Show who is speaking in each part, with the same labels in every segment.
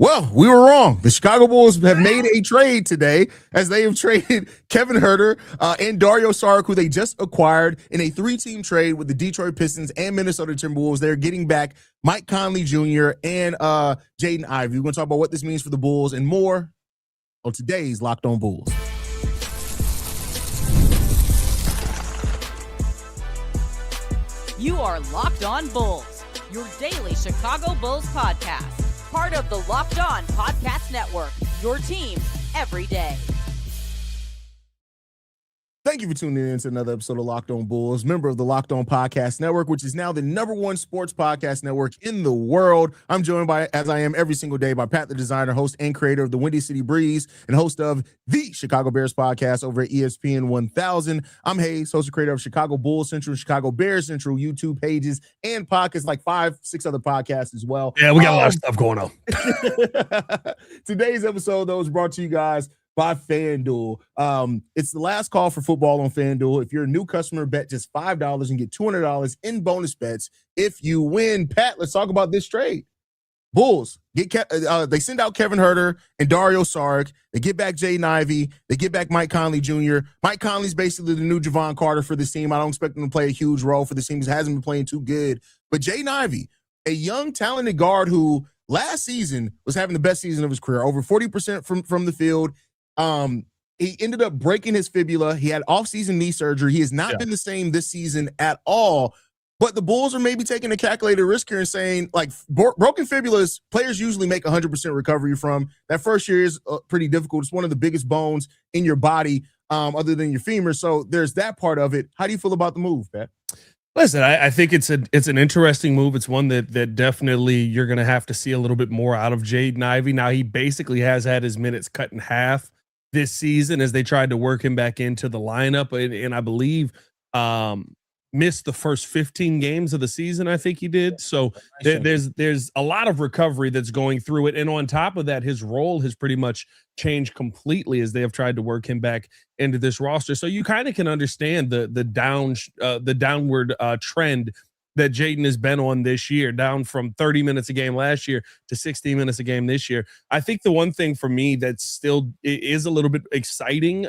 Speaker 1: Well, we were wrong. The Chicago Bulls have made a trade today as they have traded Kevin Huerter and Dario Saric, who they just acquired in a 3-team trade with the Detroit Pistons and Minnesota Timberwolves. They're getting back Mike Conley Jr. and Jaden Ivey. We're going to talk about what this means for the Bulls and more on today's Locked On Bulls.
Speaker 2: You are Locked On Bulls, your daily Chicago Bulls podcast. Part of the Locked On Podcast Network, your team every day.
Speaker 1: Thank you for tuning in to another episode of Locked On Bulls, member of the Locked On Podcast Network, which is now the #1 sports podcast network in the world. I'm joined by, as I am every single day, by Pat the Designer, host and creator of the Windy City Breeze, and host of the Chicago Bears podcast over at ESPN 1000. I'm Hayes, host and creator of Chicago Bulls Central, Chicago Bears Central YouTube pages, and podcasts like 5-6 other podcasts as well.
Speaker 3: Yeah, we got a lot of stuff going on.
Speaker 1: Today's episode, though, is brought to you guys by FanDuel. It's the last call for football on FanDuel. If you're a new customer, bet just $5 and get $200 in bonus bets if you win. Pat, let's talk about this trade. Bulls they send out Kevin Huerter and Dario Saric. They get back Jaden Ivey. They get back Mike Conley Jr. Mike Conley's basically the new Javon Carter for this team. I don't expect him to play a huge role for this team. He hasn't been playing too good. But Jaden Ivey, a young, talented guard who last season was having the best season of his career, over 40% from the field. He ended up breaking his fibula. He had off-season knee surgery. He has not been the same this season at all. But the Bulls are maybe taking a calculated risk here and saying, like, broken fibulas, players usually make 100% recovery from. That first year is pretty difficult. It's one of the biggest bones in your body, other than your femur. So there's that part of it. How do you feel about the move, Pat?
Speaker 3: Listen, I think it's an interesting move. It's one that definitely you're going to have to see a little bit more out of Jaden Ivey. Now, he basically has had his minutes cut in half this season as they tried to work him back into the lineup, and I believe missed the first 15 games of the season. I think he did. So there's a lot of recovery that's going through it, and on top of that, his role has pretty much changed completely as they have tried to work him back into this roster. So you kind of can understand the downward trend that Jaden has been on this year, down from 30 minutes a game last year to 16 minutes a game this year. I think the one thing for me that still is a little bit exciting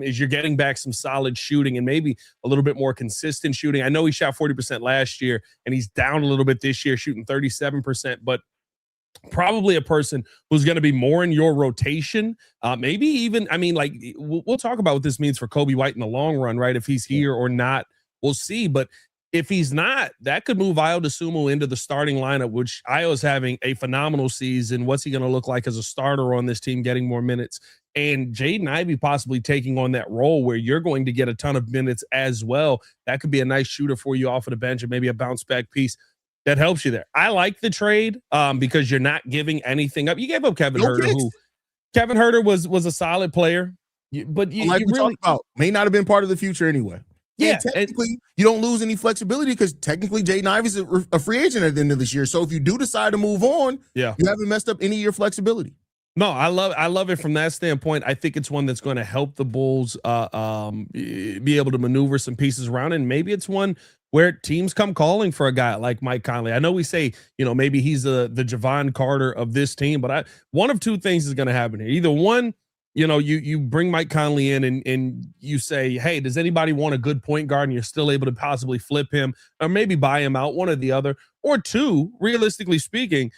Speaker 3: is you're getting back some solid shooting and maybe a little bit more consistent shooting. I know he shot 40% last year and he's down a little bit this year, shooting 37%, but probably a person who's going to be more in your rotation. Maybe even, I mean, like we'll talk about what this means for Kobe White in the long run, right? If he's here or not, we'll see. But if he's not, that could move Ayo Dosunmu into the starting lineup, which Ayo's having a phenomenal season. What's he going to look like as a starter on this team, getting more minutes? And Jaden Ivey possibly taking on that role where you're going to get a ton of minutes as well. That could be a nice shooter for you off of the bench and maybe a bounce back piece that helps you there. I like the trade because you're not giving anything up. You gave up Kevin Huerter, who Kevin Huerter was a solid player, but you
Speaker 1: like we
Speaker 3: really
Speaker 1: talked about, may not have been part of the future anyway.
Speaker 3: Yeah,
Speaker 1: and technically, you don't lose any flexibility because technically Jaden Ivey's a free agent at the end of this year. So if you do decide to move on, you haven't messed up any of your flexibility.
Speaker 3: No, I love it from that standpoint. I think it's one that's going to help the Bulls be able to maneuver some pieces around, and maybe it's one where teams come calling for a guy like Mike Conley. I know we say, maybe he's the Javon Carter of this team, but one of two things is going to happen here. Either one, you bring Mike Conley in and you say, hey, does anybody want a good point guard? And you're still able to possibly flip him or maybe buy him out, one or the other. Or two, realistically speaking,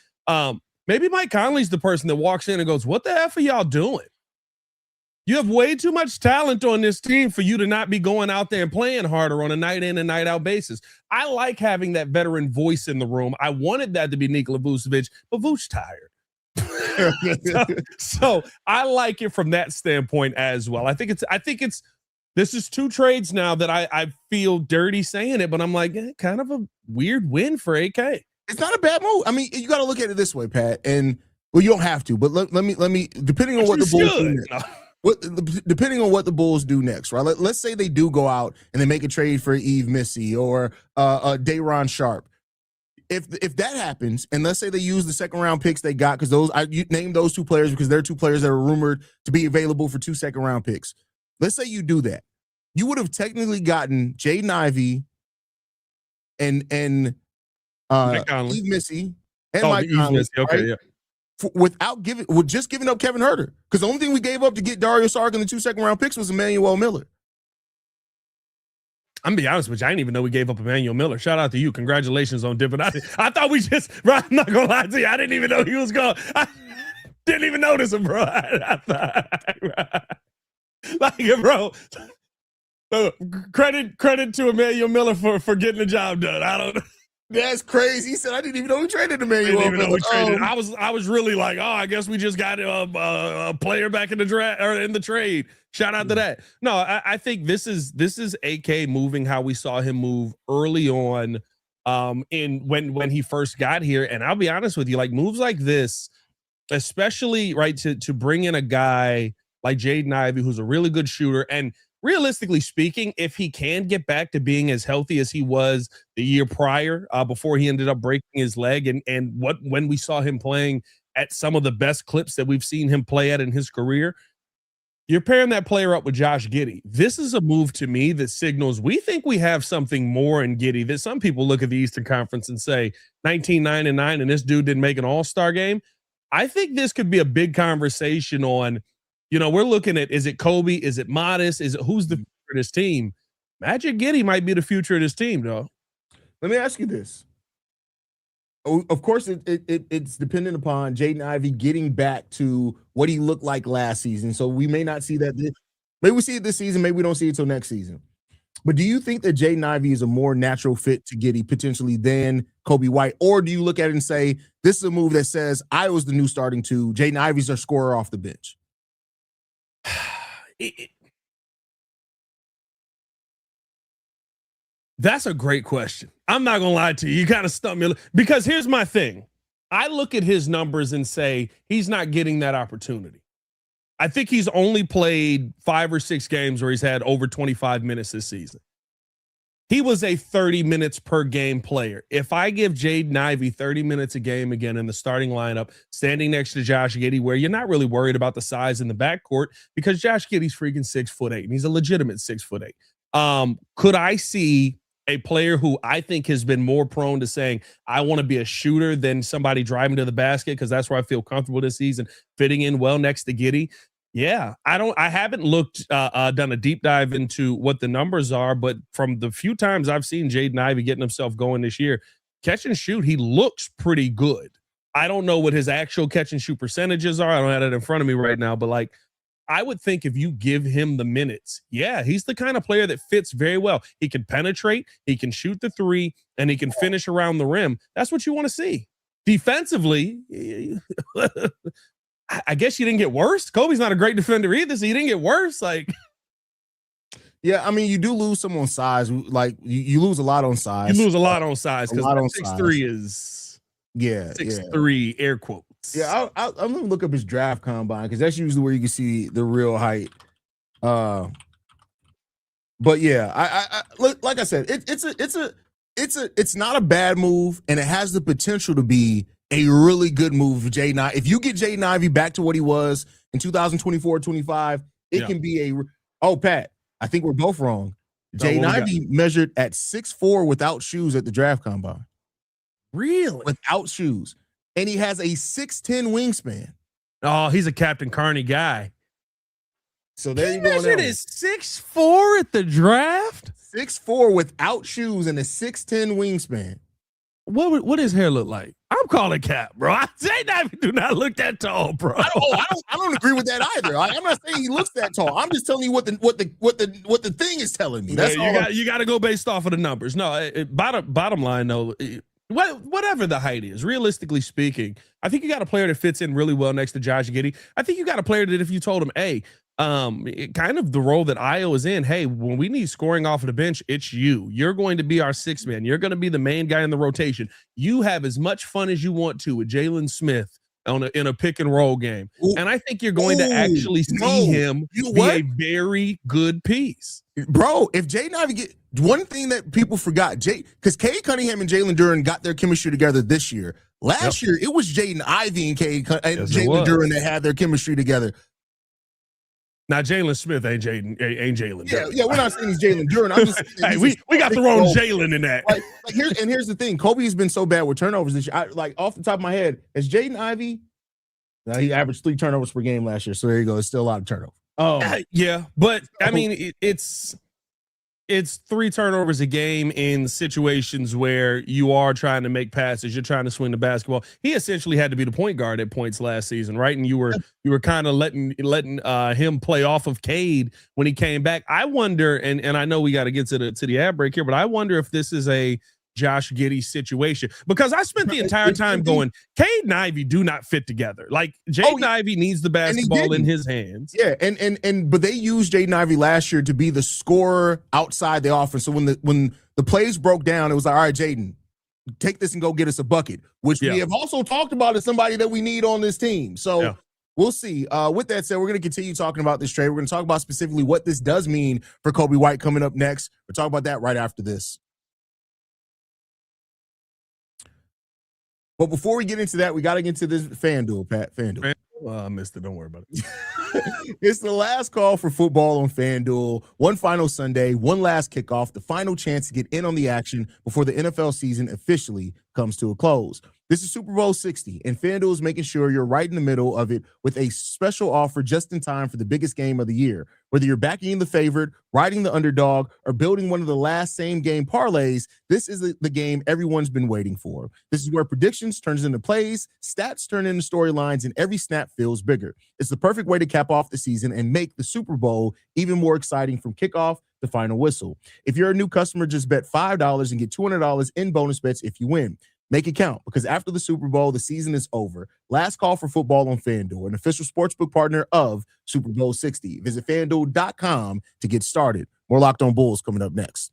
Speaker 3: maybe Mike Conley's the person that walks in and goes, what the F are y'all doing? You have way too much talent on this team for you to not be going out there and playing harder on a night in and night out basis. I like having that veteran voice in the room. I wanted that to be Nikola Vucevic, but Vuce tired. so I like it from that standpoint as well. I think it's this is two trades now that I feel dirty saying it, but I'm like, kind of a weird win for AK.
Speaker 1: It's not a bad move. I mean, you got to look at it this way, Pat. And well, you don't have to, but let me depending on what the Bulls do next, depending on what the Bulls do next, right? Let's say they do go out and they make a trade for Yves Missy or Day'Ron Sharpe. If that happens, and let's say they use the second round picks they got, because you named those two players because they're two players that are rumored to be available for 2 second round picks. Let's say you do that, you would have technically gotten Jaden Ivey and Yves Missy and Mike Conley,
Speaker 3: okay,
Speaker 1: right? with just giving up Kevin Huerter. Because the only thing we gave up to get Dario Saric and the 2 second-round picks was Emmanuel Miller.
Speaker 3: I'm gonna be honest with you. I didn't even know we gave up Emmanuel Miller. Shout out to you. Congratulations on dipping. I thought we just, bro, I'm not gonna lie to you. I didn't even know he was gone. I didn't even notice him, bro. Bro. Credit to Emmanuel Miller for getting the job done. I don't know.
Speaker 1: That's crazy. He said, I didn't even know we traded Emmanuel.
Speaker 3: I didn't even know we traded. I was really like, oh, I guess we just got a player back in the draft or in the trade. Shout out to that. No, I think this is AK moving how we saw him move early on in when he first got here. And I'll be honest with you, like moves like this, especially right to bring in a guy like Jaden Ivey, who's a really good shooter. And realistically speaking, if he can get back to being as healthy as he was the year prior, before he ended up breaking his leg, and when we saw him playing at some of the best clips that we've seen him play at in his career, you're pairing that player up with Josh Giddey. This is a move to me that signals we think we have something more in Giddey. That some people look at the Eastern Conference and say 19-9-9, and this dude didn't make an All-Star game. I think this could be a big conversation on, we're looking at, is it Kobe? Is it Modest? Is it who's the future of this team? Magic Giddey might be the future of this team, though.
Speaker 1: Let me ask you this. Of course, it's dependent upon Jaden Ivey getting back to what he looked like last season. So we may not see that. Maybe we see it this season. Maybe we don't see it till next season. But do you think that Jaden Ivey is a more natural fit to Giddey potentially than Kobe White? Or do you look at it and say, this is a move that says Iowa's the new starting two, Jaden Ivey's our scorer off the bench?
Speaker 3: That's a great question. I'm not gonna lie to you. You kind of stumped me because here's my thing. I look at his numbers and say he's not getting that opportunity. I think he's only played 5 or 6 games where he's had over 25 minutes this season. He was a 30 minutes per game player. If I give Jaden Ivey 30 minutes a game again in the starting lineup, standing next to Josh Giddey, where you're not really worried about the size in the backcourt because Josh Giddey's freaking 6'8" and he's a legitimate 6'8". Could I see a player who I think has been more prone to saying, I want to be a shooter than somebody driving to the basket because that's where I feel comfortable this season, fitting in well next to Giddey? Yeah, I haven't looked, done a deep dive into what the numbers are, but from the few times I've seen Jaden Ivey getting himself going this year, catch and shoot, he looks pretty good. I don't know what his actual catch and shoot percentages are. I don't have it in front of me right now, but like, I would think if you give him the minutes, yeah, he's the kind of player that fits very well. He can penetrate, he can shoot the three, and he can finish around the rim. That's what you want to see. Defensively, I guess you didn't get worse. Kobe's not a great defender either, so you didn't get worse. Like,
Speaker 1: yeah, I mean, you do lose some on size. Like, you lose a lot on size.
Speaker 3: You lose a lot on size because 6'3" is 6'3", air quotes.
Speaker 1: Yeah, I'm gonna look up his draft combine because that's usually where you can see the real height. But yeah, I like I said, it's not a bad move, and it has the potential to be a really good move for Jaden Ivey. If you get Jaden Ivey back to what he was in 2024-25, it can be Pat, I think we're both wrong. Jaden Ivey measured at 6'4" without shoes at the draft combine.
Speaker 3: Really?
Speaker 1: Without shoes. And he has a 6'10" wingspan.
Speaker 3: Oh, he's a Captain Carney guy.
Speaker 1: So there you go.
Speaker 3: He measured is 6'4" at the draft?
Speaker 1: 6'4" without shoes and a 6'10" wingspan.
Speaker 3: What his hair look like? I'm calling cap, bro. Jaden Ivey do not look that tall, bro.
Speaker 1: I don't agree with that either. I'm not saying he looks that tall. I'm just telling you what the thing is telling me. That's
Speaker 3: you got to go based off of the numbers. No, bottom line though, whatever the height is, realistically speaking, I think you got a player that fits in really well next to Josh Giddey. I think you got a player that if you told him, hey, kind of the role that Iowa's in, hey, when we need scoring off of the bench, it's you. You're going to be our sixth man. You're going to be the main guy in the rotation. You have as much fun as you want to with Jalen Smith in a pick and roll game. Ooh. And I think you're going to actually see him be a very good piece.
Speaker 1: Bro, if Jaden Ivey get one thing that people forgot, because Cade Cunningham and Jalen Duren got their chemistry together this year. Last year, it was Jaden Ivey and Jalen Duren that had their chemistry together.
Speaker 3: Now, Jalen Smith ain't Jalen.
Speaker 1: Yeah, we're not saying he's Jalen Duren. I'm just
Speaker 3: hey, we got the wrong Jalen in that.
Speaker 1: Here's the thing. Kobe's been so bad with turnovers this year. Off the top of my head, has Jaden Ivey He averaged 3 turnovers per game last year, so there you go. It's still a lot of turnover.
Speaker 3: Yeah, but I mean, it's 3 turnovers a game in situations where you are trying to make passes, you're trying to swing the basketball. He essentially had to be the point guard at points last season, right? And you were kind of letting him play off of Cade when he came back. I wonder, and I know we got to get to the ad break here, but I wonder if this is a Josh Giddey situation, because I spent the entire time going, Cade and Ivey do not fit together. Like Jaden Ivey needs the basketball in his hands.
Speaker 1: Yeah, but they used Jaden Ivey last year to be the scorer outside the offense. So when the plays broke down, it was like, all right, Jaden, take this and go get us a bucket, which we have also talked about as somebody that we need on this team. So we'll see. With that said, we're going to continue talking about this trade. We're going to talk about specifically what this does mean for Coby White coming up next. We'll talk about that right after this. But before we get into that, we got to get into this FanDuel, Pat. FanDuel.
Speaker 3: I missed it. Don't worry about it.
Speaker 1: It's the last call for football on FanDuel. One final Sunday, one last kickoff, the final chance to get in on the action before the NFL season officially comes to a close. This is Super Bowl 60, and FanDuel is making sure you're right in the middle of it with a special offer just in time for the biggest game of the year. Whether you're backing the favorite, riding the underdog, or building one of the last same-game parlays, this is the game everyone's been waiting for. This is where predictions turns into plays, stats turn into storylines, and every snap feels bigger. It's the perfect way to cap off the season and make the Super Bowl even more exciting from kickoff to final whistle. If you're a new customer, just bet $5 and get $200 in bonus bets if you win. Make it count, because after the Super Bowl, the season is over. Last call for football on FanDuel, an official sportsbook partner of Super Bowl 60. Visit FanDuel.com to get started. More Locked On Bulls coming up next.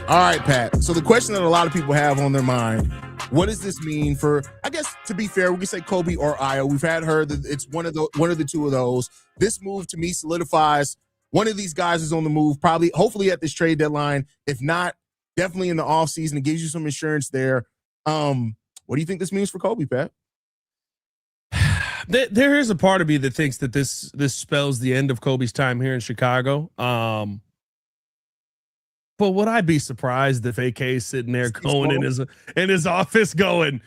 Speaker 1: All right, Pat. So the question that a lot of people have on their mind, what does this mean for, I guess, to be fair, we can say Coby or Io. We've heard that it's one of the two of those. This move, to me, solidifies one of these guys is on the move, probably, hopefully at this trade deadline. If not, definitely in the offseason. It gives you some insurance there. What do you think this means for Coby, Pat?
Speaker 3: There is a part of me that thinks that this spells the end of Coby's time here in Chicago. But would I be surprised if AK is sitting there going in his office going,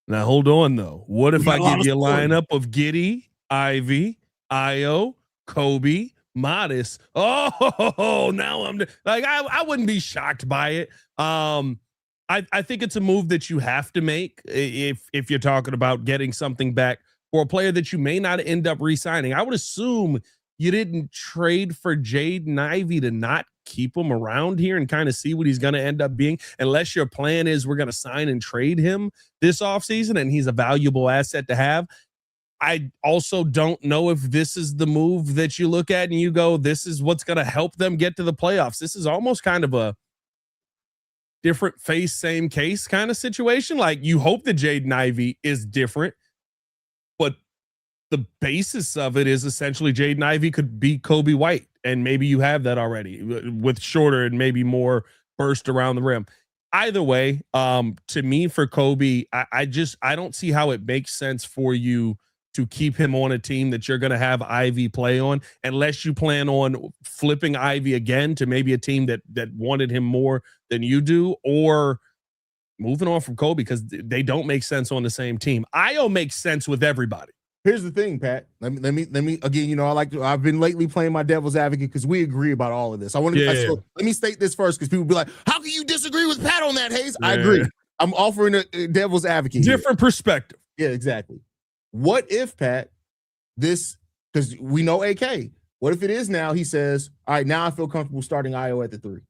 Speaker 3: now hold on though. What if I give you a lineup of Giddey, Ivey, Io, Coby, Modest? Oh, now I'm like, I wouldn't be shocked by it. I think it's a move that you have to make if you're talking about getting something back for a player that you may not end up re-signing. I would assume you didn't trade for Jaden Ivey to not keep him around here and kind of see what he's going to end up being, unless your plan is we're going to sign and trade him this offseason and he's a valuable asset to have. I also don't know if this is the move that you look at and you go, this is what's going to help them get to the playoffs. This is almost kind of a different face, same case kind of situation. Like, you hope that Jaden Ivey is different, but the basis of it is essentially Jaden Ivey could be Coby White. And maybe you have that already with shorter and maybe more burst around the rim. Either way, to me, for Coby, I don't see how it makes sense for you to keep him on a team that you're going to have Ivey play on, unless you plan on flipping Ivey again to maybe a team that wanted him more than you do, or moving on from Coby, because they don't make sense on the same team. Io makes sense with everybody.
Speaker 1: Here's the thing, Pat. Let me again, you know, I've been lately playing my devil's advocate because we agree about all of this. So let me state this first, because people be like, how can you disagree with Pat on that, Hayes? I agree. I'm offering a devil's advocate.
Speaker 3: Different perspective.
Speaker 1: Yeah, exactly. What if, Pat, this, because we know AK, what if it is now he says, all right, now I feel comfortable starting Io at the 3.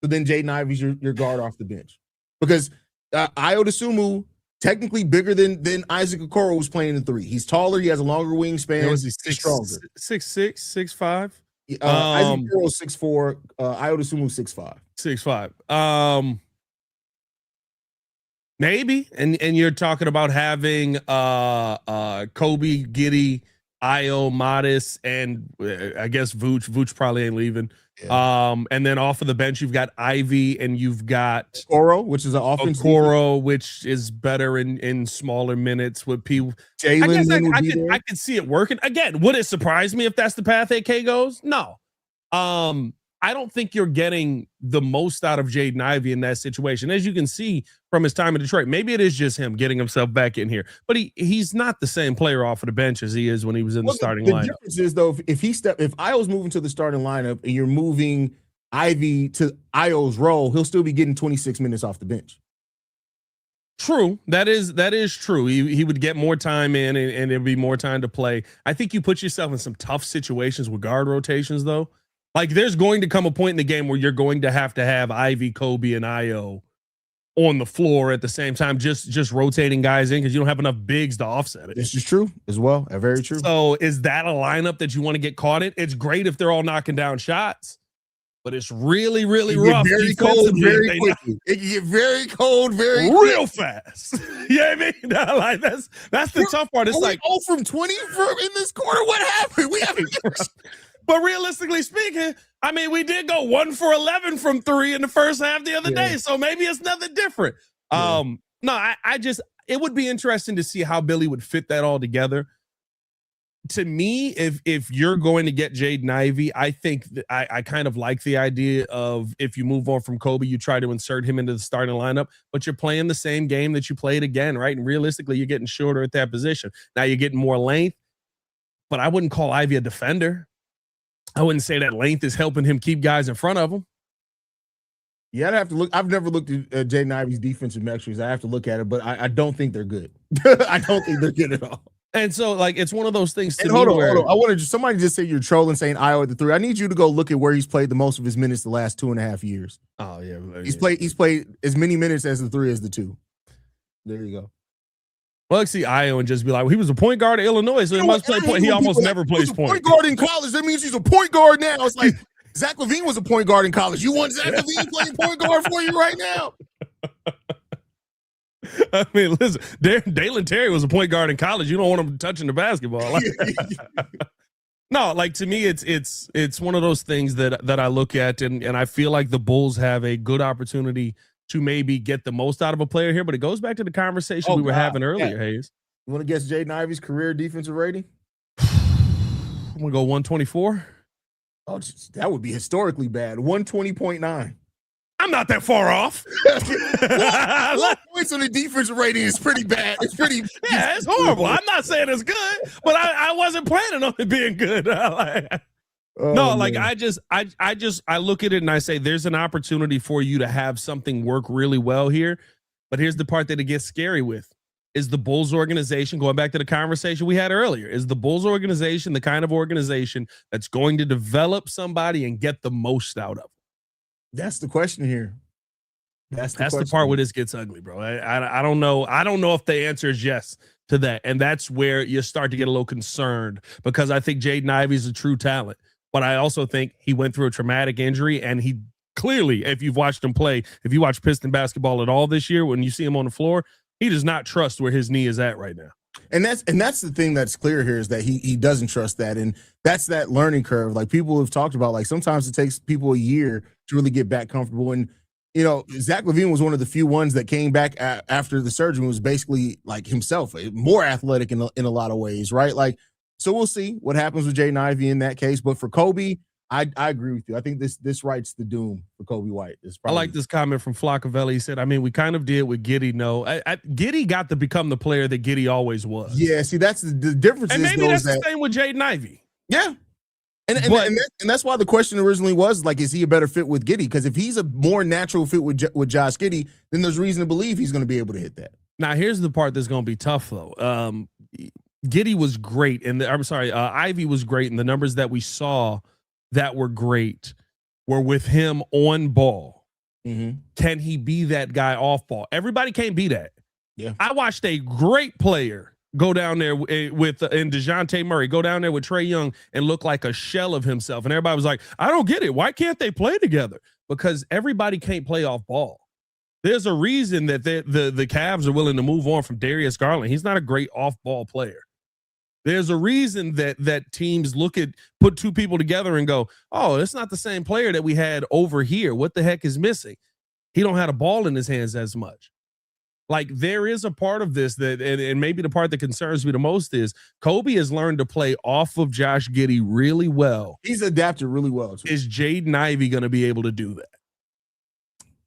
Speaker 1: So then Jaden Ivey's your guard off the bench. Because Io DeSumo, technically bigger than Isaac Okoro, was playing the 3. He's taller, he has a longer wingspan, he's stronger.
Speaker 3: 6'6", 6'5".
Speaker 1: Isaac Okoro 6'4", Io DeSumo 6'5".
Speaker 3: 6'5". Maybe, and you're talking about having Coby, Giddey, Io, Modest, and I guess Vooch probably ain't leaving. Yeah. And then off of the bench, you've got Ivey and you've got
Speaker 1: Okoro, which is an offense.
Speaker 3: Okoro, which is better in smaller minutes with people. I can see it working. Again, would it surprise me if that's the path AK goes? No. I don't think you're getting the most out of Jaden Ivey in that situation. As you can see from his time in Detroit, maybe it is just him getting himself back in here, but he's not the same player off of the bench as he is when he was in the starting lineup.
Speaker 1: The difference is, though, if Io's moving to the starting lineup and you're moving Ivey to Io's role, he'll still be getting 26 minutes off the bench.
Speaker 3: True. That is true. He would get more time in and there'd be more time to play. I think you put yourself in some tough situations with guard rotations, though. Like, there's going to come a point in the game where you're going to have Ivey, Kobe, and Io on the floor at the same time, just rotating guys in because you don't have enough bigs to offset it.
Speaker 1: This is true as well. Very true.
Speaker 3: So is that a lineup that you want to get caught in? It's great if they're all knocking down shots, but it's really, really rough.
Speaker 1: Very cold, very quickly. It can get very cold, very
Speaker 3: real fast. You know what I mean? No, like that's the tough part. It's like
Speaker 1: 0 from 20 in this quarter. What happened? We haven't.
Speaker 3: But realistically speaking, I mean, we did go 1 for 11 from 3 in the first half the other day, so maybe it's nothing different. Yeah. No, I just, it would be interesting to see how Billy would fit that all together. To me, if you're going to get Jaden Ivey, I think that I kind of like the idea of if you move on from Kobe, you try to insert him into the starting lineup, but you're playing the same game that you played again, right? And realistically, you're getting shorter at that position. Now you're getting more length, but I wouldn't call Ivey a defender. I wouldn't say that length is helping him keep guys in front of him.
Speaker 1: Yeah, I'd have to look. I've never looked at Jaden Ivey's defensive metrics. I have to look at it, but I don't think they're good. I don't think they're good at all.
Speaker 3: And so, like, it's one of those things.
Speaker 1: Hold on. I want to somebody just say you're trolling saying Iowa at the 3. I need you to go look at where he's played the most of his minutes the last 2.5 years.
Speaker 3: Oh yeah,
Speaker 1: he's played as many minutes as the 3 as the 2. There you go.
Speaker 3: Well, let's see Io and just be like, well, he was a point guard at Illinois, so he must play point. He almost never plays point
Speaker 1: guard in college. That means he's a point guard now. It's like Zach LaVine was a point guard in college. You want Zach LaVine playing point guard for you right now?
Speaker 3: I mean, listen, Dalen Terry was a point guard in college. You don't want him touching the basketball. No, like, to me, it's one of those things that I look at and I feel like the Bulls have a good opportunity to maybe get the most out of a player here, but it goes back to the conversation we were having earlier, Hayes.
Speaker 1: You want to guess Jaden Ivey's career defensive rating?
Speaker 3: I'm going to go 124.
Speaker 1: Oh, that would be historically bad. 120.9.
Speaker 3: I'm not that far off.
Speaker 1: 1 points on the defensive rating is pretty bad. It's pretty.
Speaker 3: Yeah, it's horrible. I'm not saying it's good, but I wasn't planning on it being good. I look at it and I say there's an opportunity for you to have something work really well here. But here's the part that it gets scary with. Is the Bulls organization, going back to the conversation we had earlier, is the Bulls organization the kind of organization that's going to develop somebody and get the most out of them?
Speaker 1: That's the question here. That's
Speaker 3: the part where this gets ugly, bro. I don't know. I don't know if the answer is yes to that. And that's where you start to get a little concerned, because I think Jaden Ivey is a true talent. But I also think he went through a traumatic injury, and he clearly, if you've watched him play, if you watch Piston basketball at all this year, when you see him on the floor, he does not trust where his knee is at right now.
Speaker 1: And that's the thing that's clear here, is that he doesn't trust that. And that's that learning curve. Like, people have talked about, like, sometimes it takes people a year to really get back comfortable. And, you know, Zach LaVine was one of the few ones that came back after the surgery and was basically like himself, more athletic in a lot of ways, right? Like, so we'll see what happens with Jaden Ivey in that case. But for Kobe, I agree with you. I think this writes the doom for Kobe White.
Speaker 3: I like this comment from Flaccavelli. He said, I mean, we kind of did with Giddey. No, Giddey got to become the player that Giddey always was.
Speaker 1: Yeah, see, that's the difference.
Speaker 3: And maybe that's the same with Jaden Ivey.
Speaker 1: Yeah. And that's why the question originally was, like, is he a better fit with Giddey? Because if he's a more natural fit with Josh Giddey, then there's reason to believe he's going to be able to hit that.
Speaker 3: Now, here's the part that's going to be tough, though. Giddey was great, and Ivey was great, and the numbers that we saw that were great were with him on ball.
Speaker 1: Mm-hmm.
Speaker 3: Can he be that guy off ball? Everybody can't be that.
Speaker 1: Yeah,
Speaker 3: I watched a great player go down there with DeJounte Murray, go down there with Trae Young and look like a shell of himself. And everybody was like, I don't get it. Why can't they play together? Because everybody can't play off ball. There's a reason that the Cavs are willing to move on from Darius Garland. He's not a great off-ball player. There's a reason that teams put two people together and go, oh, it's not the same player that we had over here. What the heck is missing? He don't have a ball in his hands as much. Like there is a part of this that, and maybe the part that concerns me the most is Kobe has learned to play off of Josh Giddey really well.
Speaker 1: He's adapted really well.
Speaker 3: Is Jaden Ivey going to be able to do that?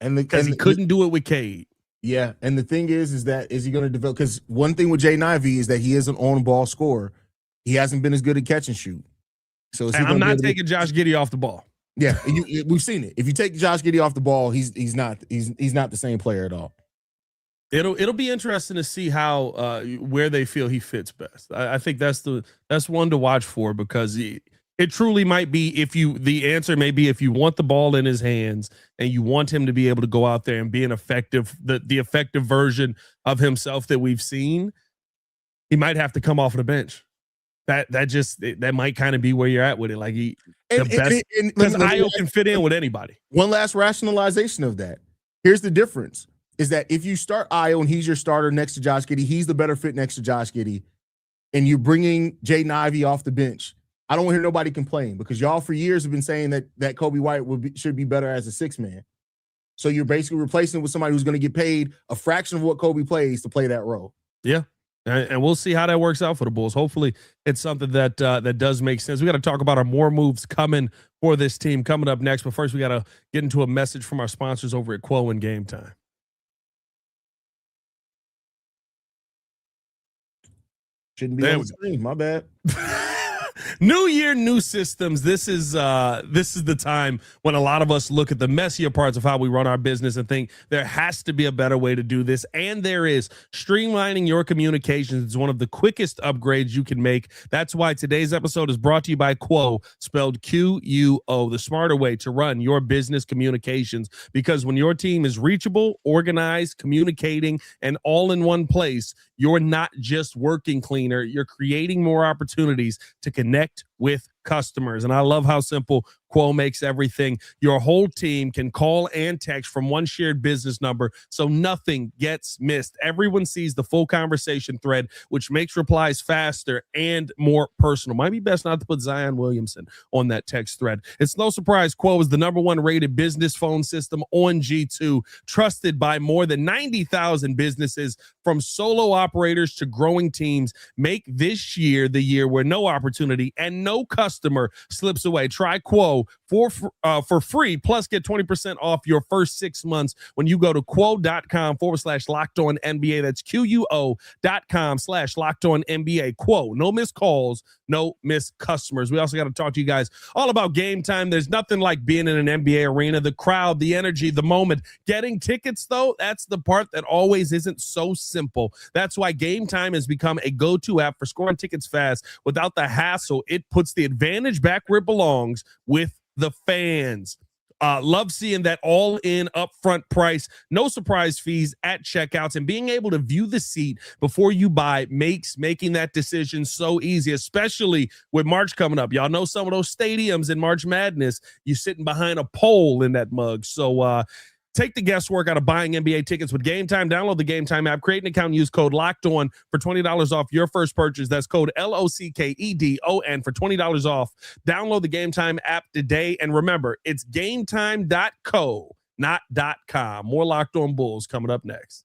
Speaker 1: And
Speaker 3: because he couldn't do it with Cade.
Speaker 1: Yeah, and the thing is he going to develop? Because one thing with Jaden Ivey is that he is an on-ball scorer. He hasn't been as good at catch and shoot. So
Speaker 3: I'm not taking Josh Giddey off the ball.
Speaker 1: Yeah, we've seen it. If you take Josh Giddey off the ball, he's not the same player at all.
Speaker 3: It'll be interesting to see how where they feel he fits best. I think that's one to watch for, because it truly might be the answer may be if you want the ball in his hands and you want him to be able to go out there and be an effective the effective version of himself that we've seen, he might have to come off of the bench. That might kind of be where you're at with it. Like because Ayo can fit in with anybody.
Speaker 1: One last rationalization of that. Here's the difference. Is that if you start Ayo and he's your starter next to Josh Giddey, he's the better fit next to Josh Giddey, and you're bringing Jaden Ivey off the bench, I don't want to hear nobody complain, because y'all for years have been saying that Kobe White should be better as a six man. So you're basically replacing it with somebody who's going to get paid a fraction of what Kobe plays to play that role.
Speaker 3: Yeah. And we'll see how that works out for the Bulls. Hopefully it's something that does make sense. We got to talk about our more moves coming for this team coming up next. But first, we got to get into a message from our sponsors over at Quo and Game Time.
Speaker 1: Shouldn't be on the screen. My bad.
Speaker 3: New year, new systems. This is the time when a lot of us look at the messier parts of how we run our business and think there has to be a better way to do this. And there is. Streamlining your communications is one of the quickest upgrades you can make. That's why today's episode is brought to you by Quo, spelled Quo, the smarter way to run your business communications. Because when your team is reachable, organized, communicating, and all in one place, you're not just working cleaner, you're creating more opportunities to connect with customers. And I love how simple Quo makes everything. Your whole team can call and text from one shared business number, so nothing gets missed. Everyone sees the full conversation thread, which makes replies faster and more personal. Might be best not to put Zion Williamson on that text thread. It's no surprise Quo is the #1 rated business phone system on G2, trusted by more than 90,000 businesses, from solo operators to growing teams. Make this year the year where no opportunity and no customer slips away. Try Quo for free, plus get 20% off your first 6 months when you go to quo.com/LockedOnNBA. That's QUO.com/LockedOnNBA. Quo, no missed calls, no missed customers. We also got to talk to you guys all about Game Time. There's nothing like being in an NBA arena, the crowd, the energy, the moment. Getting tickets, though, that's the part that always isn't so simple. That's why Game Time has become a go-to app for scoring tickets fast without the hassle. It puts the advantage back where it belongs, with the fans. Love seeing that all-in upfront price, no surprise fees at checkouts, and being able to view the seat before you buy makes making that decision so easy, especially with March coming up. Y'all know some of those stadiums in March Madness, you're sitting behind a pole in that mug. So take the guesswork out of buying NBA tickets with Game Time. Download the Game Time app, create an account, and use code LOCKEDON for $20 off your first purchase. That's code LOCKEDON for $20 off. Download the Game Time app today. And remember, it's gametime.co, not .com. More Locked On Bulls coming up next.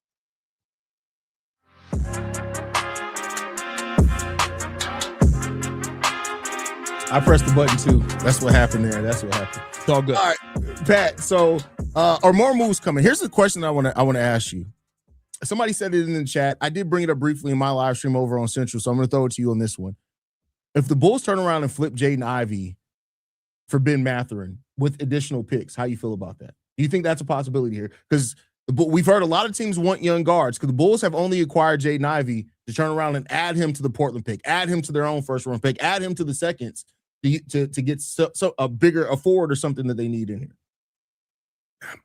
Speaker 1: I pressed the button too. That's what happened there. That's what happened.
Speaker 3: It's all good.
Speaker 1: All right, Pat. So, are more moves coming? Here's the question I want to ask you. Somebody said it in the chat. I did bring it up briefly in my live stream over on Central, so I'm going to throw it to you on this one. If the Bulls turn around and flip Jaden Ivey for Ben Mathurin with additional picks, how you feel about that? Do you think that's a possibility here? Because we've heard a lot of teams want young guards, because the Bulls have only acquired Jaden Ivey to turn around and add him to the Portland pick, add him to their own first round pick, add him to the seconds to get so a bigger forward or something that they need in here.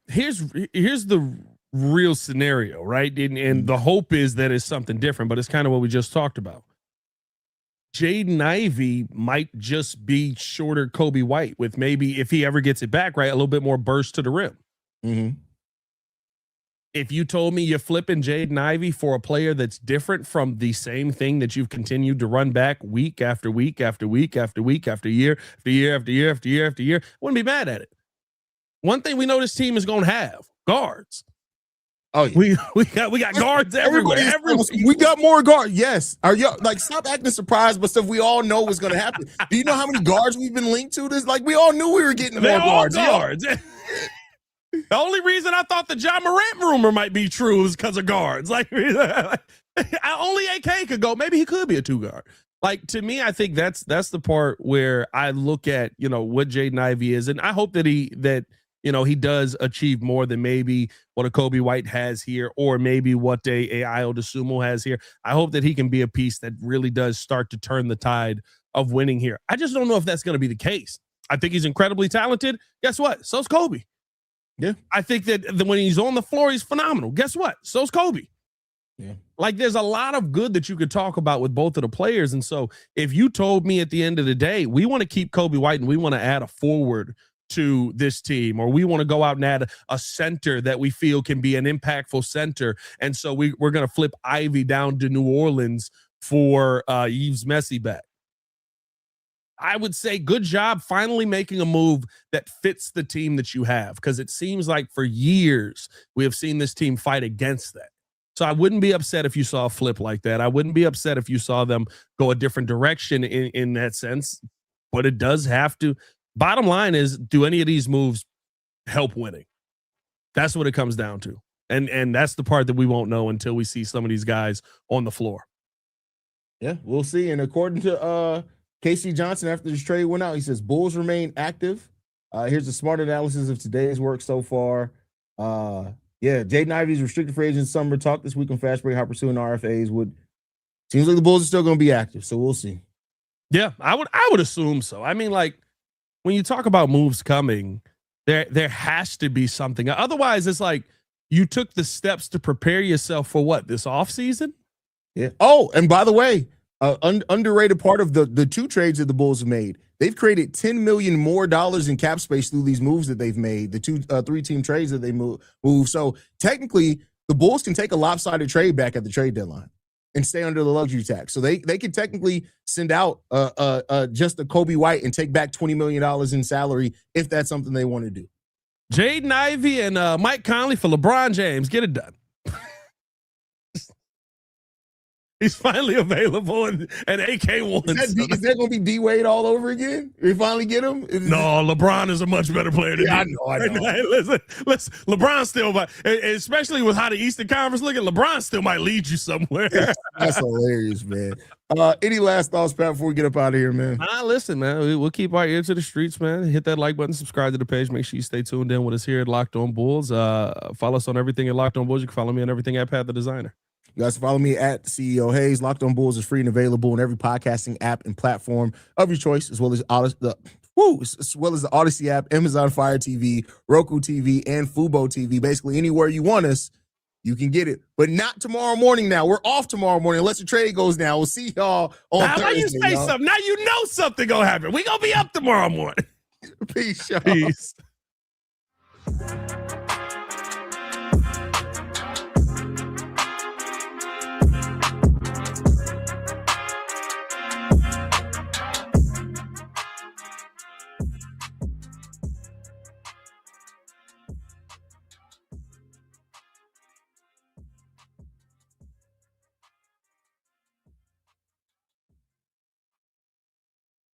Speaker 3: Here's the real scenario, right? And the hope is that it's something different, but it's kind of what we just talked about. Jaden Ivey might just be shorter Kobe White, with maybe, if he ever gets it back, right, a little bit more burst to the rim.
Speaker 1: Mm-hmm.
Speaker 3: If you told me you're flipping Jaden Ivey for a player that's different from the same thing that you've continued to run back week after week after week after week after year after year after year after year after year, I wouldn't be mad at it. One thing we know this team is going to have: guards.
Speaker 1: Oh yeah.
Speaker 3: We got guards everywhere.
Speaker 1: We got more guards. Yes. Are you like stop acting surprised, but stuff we all know was gonna happen. Do you know how many guards we've been linked to this? Like we all knew we were getting more guards.
Speaker 3: The only reason I thought the John Morant rumor might be true is because of guards. Like only AK could go. Maybe he could be a 2-guard. Like to me, I think that's the part where I look at, what Jaden Ivey is, and I hope that he does achieve more than maybe what a Kobe White has here, or maybe what a Ayo Dosunmu has here. I hope that he can be a piece that really does start to turn the tide of winning here. I just don't know if that's going to be the case. I think he's incredibly talented. Guess what? So's Kobe.
Speaker 1: Yeah.
Speaker 3: I think that when he's on the floor, he's phenomenal. Guess what? So's Kobe.
Speaker 1: Yeah.
Speaker 3: Like there's a lot of good that you could talk about with both of the players. And so if you told me at the end of the day, we want to keep Kobe White and we want to add a forward to this team, or we want to go out and add a center that we feel can be an impactful center, and so we're going to flip Ivy down to New Orleans for Yves Messi back, I would say good job finally making a move that fits the team that you have, because it seems like for years we have seen this team fight against that. So I wouldn't be upset if you saw a flip like that. I wouldn't be upset if you saw them go a different direction in that sense, but it does have to. Bottom line is, do any of these moves help winning? That's what it comes down to. And that's the part that we won't know until we see some of these guys on the floor.
Speaker 1: Yeah, we'll see. And according to Casey Johnson, after this trade went out, he says Bulls remain active. Here's a smart analysis of today's work so far. Jaden Ivey's restricted free agent summer talk this week on Fast Break, how pursuing RFAs seems like the Bulls are still going to be active. So we'll see.
Speaker 3: Yeah, I would assume so. I mean, like when you talk about moves coming, there has to be something. Otherwise, it's like you took the steps to prepare yourself for what, this offseason?
Speaker 1: Yeah. Oh, and by the way, underrated part of the 2 trades that the Bulls have made. They've created $10 million more in cap space through these moves that they've made, the 3-team trades that they move. So technically, the Bulls can take a lopsided trade back at the trade deadline and stay under the luxury tax. So they can technically send out just a Kobe White and take back $20 million in salary if that's something they want to do.
Speaker 3: Jaden Ivey and Mike Conley for LeBron James. Get it done. He's finally available, and AK wants.
Speaker 1: Is that going to be D Wade all over again? We finally get him?
Speaker 3: No, LeBron is a much better player than
Speaker 1: I know.
Speaker 3: Listen, LeBron still might, especially with how the Eastern Conference looking, LeBron still might lead you somewhere.
Speaker 1: That's hilarious, man. Any last thoughts, Pat, before we get up out of here, man?
Speaker 3: Listen, man, we'll keep our ear to the streets, man. Hit that like button, subscribe to the page. Make sure you stay tuned in with us here at Locked On Bulls. Follow us on everything at Locked On Bulls. You can follow me on everything at Pat the Designer.
Speaker 1: You guys follow me at CEO Hayes. Locked On Bulls is free and available on every podcasting app and platform of your choice, as well as the Odyssey app, Amazon Fire TV, Roku TV, and Fubo TV. Basically, anywhere you want us, you can get it. But not tomorrow morning now. We're off tomorrow morning unless the trade goes down. We'll see y'all on Thursday.
Speaker 3: Now you say something. Now you know something gonna happen. We gonna be up tomorrow morning.
Speaker 1: Peace, y'all.
Speaker 3: Peace.